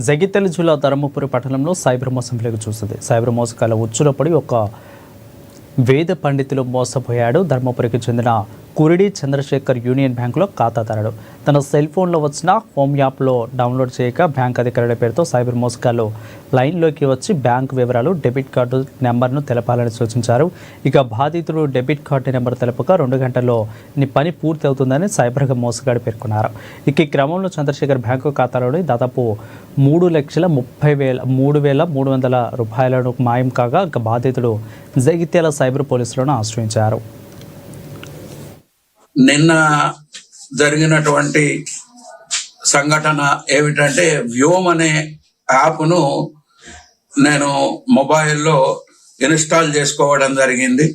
జగిత్యాల జిల్లా ధర్మపురి పట్టణంలో సైబర్ మోసం వెలుగు చూస్తుంది. సైబర్ మోసకాల ఉచ్చులో పడి ఒక వేద పండితులు మోసపోయాడు. ధర్మపురికి చెందిన కురిడి చంద్రశేఖర్ యూనియన్ బ్యాంకులో ఖాతాదారుడు తన సెల్ ఫోన్లో వచ్చిన హోమ్ యాప్లో డౌన్లోడ్ చేయక బ్యాంక్ అధికారుల పేరుతో సైబర్ మోసగాళ్లు లైన్లోకి వచ్చి బ్యాంకు వివరాలు, డెబిట్ కార్డు నెంబర్ను తెలపాలని సూచించారు. ఇక బాధితుడు డెబిట్ కార్డు నెంబర్ తెలపక 2 గంటల్లో నీ పని పూర్తి అవుతుందని సైబర్గా మోసగాడు పేర్కొన్నారు. ఇక ఈ క్రమంలో చంద్రశేఖర్ బ్యాంకు ఖాతాలోని దాదాపు 3,30,300 రూపాయలను మాయం కాగా ఇక బాధితుడు జగిత్యాల సైబర్ పోలీసులను ఆశ్రయించారు. నిన్న జరిగినటువంటి సంఘటన ఏమిటంటే, వ్యోమ్ అనే యాప్ను నేను మొబైల్లో ఇన్స్టాల్ చేసుకోవడం జరిగింది.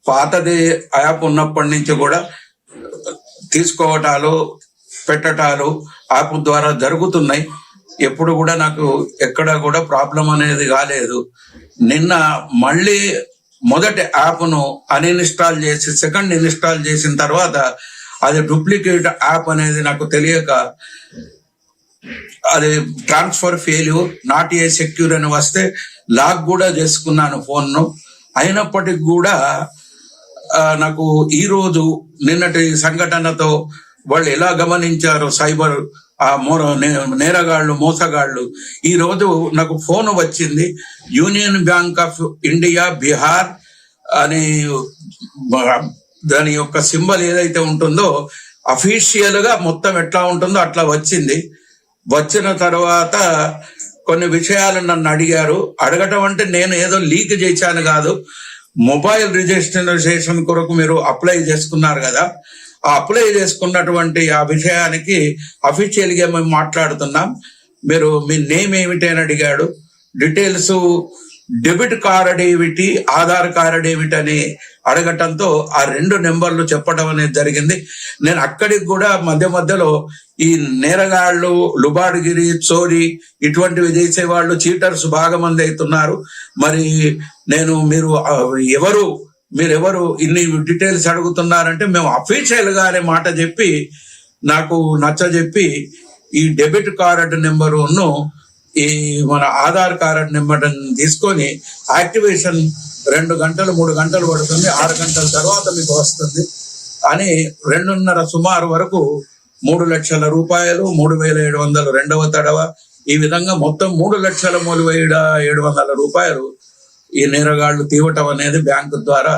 పాతది యాప్ ఉన్నప్పటి నుంచి కూడా తీసుకోవటాలు పెట్టటాలు యాప్ ద్వారా జరుగుతున్నాయి. ఎప్పుడు కూడా నాకు ఎక్కడ కూడా ప్రాబ్లం అనేది కాలేదు. నిన్న మళ్ళీ మొదటి యాప్ను అన్ఇన్స్టాల్ చేసి సెకండ్ ఇన్స్టాల్ చేసిన తర్వాత అది డూప్లికేట్ యాప్ అనేది నాకు తెలియక అది transfer failure, not a secure అని వస్తే లాక్ కూడా చేసుకున్నాను ఫోన్ను. అయినప్పటికీ కూడా నాకు ఈరోజు నిన్నటి సంఘటనతో వాళ్ళు ఎలా గమనించారు సైబర్ నేరగాళ్ళు, మోసగాళ్ళు. ఈ రోజు నాకు ఫోన్ వచ్చింది. Union bank of India Bihar అని దాని యొక్క సింబల్ ఏదైతే ఉంటుందో అఫీషియల్ గా మొత్తం ఎట్లా ఉంటుందో అట్లా వచ్చింది. వచ్చిన తర్వాత కొన్ని విషయాలు నన్ను అడిగారు. అడగటం అంటే నేను ఏదో లీక్ చేశాను కాదు. మొబైల్ రిజిస్ట్రేషన్ కొరకు మీరు అప్లై చేసుకున్నారు కదా, ఆ అప్లై చేసుకున్నటువంటి ఆ విషయానికి అఫీషియల్ గా మేము మాట్లాడుతున్నాం. మీరు మీ నేమ్ ఏమిటి అని అడిగాడు. డీటెయిల్స్, డెబిట్ కార్డ్ ఏమిటి, ఆధార్ కార్డ్ ఏమిటి అని అడగటంతో ఆ 2 నెంబర్లు చెప్పడం అనేది జరిగింది. నేను అక్కడికి కూడా మధ్యలో ఈ నేరగాళ్ళు, లుబాడ్గిరి, చోరీ ఇటువంటివి చేసేవాళ్ళు, చీటర్స్ బాగా మంది అవుతున్నారు. మరి నేను మీరెవరు ఇన్ని డీటెయిల్స్ అడుగుతున్నారంటే, మేము అఫీషియల్ గా అనే మాట చెప్పి నాకు నచ్చజెప్పి ఈ డెబిట్ కార్డ్ నెంబరును ఈ మన ఆధార్ కార్డ్ నెంబర్ తీసుకొని యాక్టివేషన్ 2 గంటలు 3 గంటలు పడుతుంది, 6 గంటల తర్వాత మీకు వస్తుంది అని 2:30 సుమారు వరకు 3 లక్షల రూపాయలు, 3,700 రెండవ తడవ, ఈ విధంగా మొత్తం 3,37,700 రూపాయలు ఈ నేరగాళ్లు తీవటం అనేది బ్యాంకు ద్వారా